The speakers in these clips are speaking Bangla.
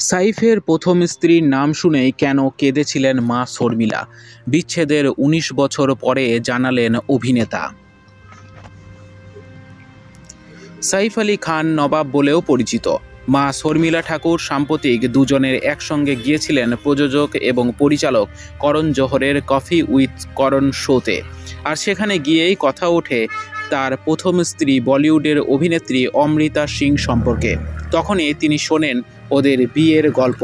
সাইফের প্রথম স্ত্রীর নাম শুনেই কেন কেঁদেছিলেন মা শর্মিলা? বিচ্ছেদের ১৯ বছর পরে জানালেন অভিনেতা। সাইফ আলী খান নবাব বলেও পরিচিত মা শর্মিলা ঠাকুর সাম্প্রতিক দুজনের একসঙ্গে গিয়েছিলেন প্রযোজক এবং পরিচালক করণ জোহরের কফি উইথ করণ শোতে। আর সেখানে গিয়েই কথা ওঠে তার প্রথম স্ত্রী বলিউডের অভিনেত্রী অমৃতা সিং সম্পর্কে। তখনই তিনি শোনেন ওদের বিয়ের গল্প।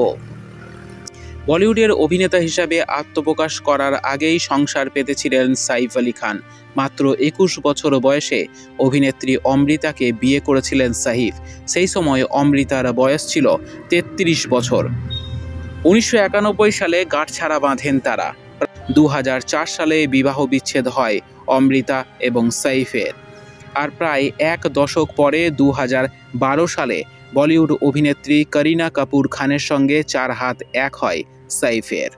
বলিউডের অভিনেতা হিসাবে আত্মপ্রকাশ করার আগেই সংসার পেতেছিলেন সাইফ আলী খান। মাত্র ২১ বছর বয়সে অভিনেত্রী অমৃতাকে বিয়ে করেছিলেন সাইফ। সেই সময় অমৃতার বয়স ছিল ৩৩ বছর। ১৯৯১ সালে গাঁটছড়া বাঁধেন তারা। ২০০৪ সালে বিবাহ বিচ্ছেদ হয় অমৃতা এবং সাইফের। আর প্রায় এক দশক পরে ২০১২ সালে বলিউড অভিনেত্রী করিনা কাপুর খানের সঙ্গে ৪ হাত এক হয় সাইফের।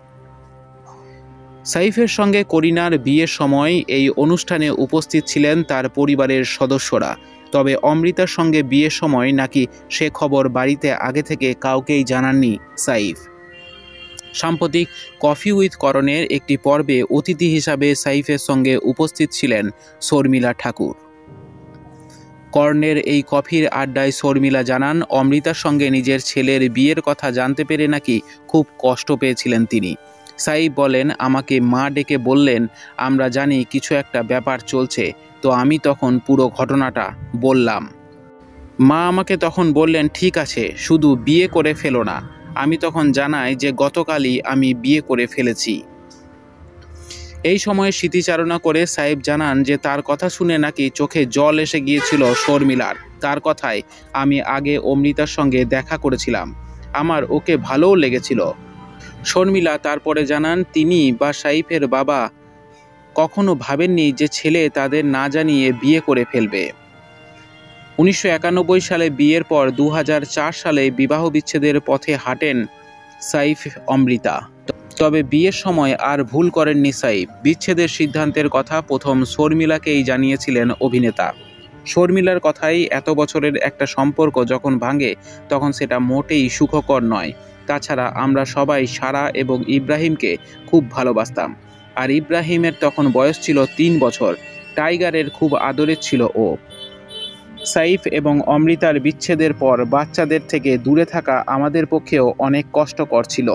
সাইফের সঙ্গে করিনার বিয়ের সময় এই অনুষ্ঠানে উপস্থিত ছিলেন তার পরিবারের সদস্যরা। তবে অমৃতার সঙ্গে বিয়ের সময় নাকি সে খবর বাড়িতে আগে থেকে কাউকেই জানাননি সাইফ। সাম্প্রতিক কফি উইথ করণের একটি পর্বে অতিথি হিসাবে সাইফের সঙ্গে উপস্থিত ছিলেন শর্মিলা ঠাকুর। করণের এই কফির আড্ডায় শর্মিলা জানান, অমৃতার সঙ্গে নিজের ছেলের বিয়ের কথা জানতে পেরে নাকি খুব কষ্ট পেয়েছিলেন তিনি। সাইফ বলেন, আমাকে মা ডেকে বললেন আমরা জানি কিছু একটা ব্যাপার চলছে, তো আমি তখন পুরো ঘটনাটা বললাম। মা আমাকে তখন বললেন ঠিক আছে, শুধু বিয়ে করে ফেলো না। আমি তখন জানাই যে গতকালই আমি বিয়ে করে ফেলেছি। এই সময়ে স্মৃতিচারণা করে সাইফ জানান যে তার কথা শুনে নাকি চোখে জল এসে গিয়েছিল শর্মিলার। তার কথায়, আমি আগে অমৃতার সঙ্গে দেখা করেছিলাম, আমার ওকে ভালোও লেগেছিল। শর্মিলা তারপরে জানান তিনি বা সাইফের বাবা কখনো ভাবেননি যে ছেলে তাদের না জানিয়ে বিয়ে করে ফেলবে। ১৯৯১ সালে বিয়ের পর ২০০৪ সালে বিবাহ বিচ্ছেদের পথে হাঁটেন সাইফ অমৃতা। তবে বিয়ের সময় আর ভুল করেননি সাইফ। বিচ্ছেদের সিদ্ধান্তের কথা প্রথম শর্মিলাকেই জানিয়েছিলেন অভিনেতা। শর্মিলার কথাই, এত বছরের একটা সম্পর্ক যখন ভাঙে তখন সেটা মোটেই সুখকর নয়। তাছাড়া আমরা সবাই সারা এবং ইব্রাহিমকে খুব ভালোবাসতাম। আর ইব্রাহিমের তখন বয়স ছিল ৩ বছর। টাইগারের খুব আদরের ছিল ও। সাইফ এবং অমৃতার বিচ্ছেদের পর বাচ্চাদের থেকে দূরে থাকা আমাদের পক্ষেও অনেক কষ্টকর ছিল।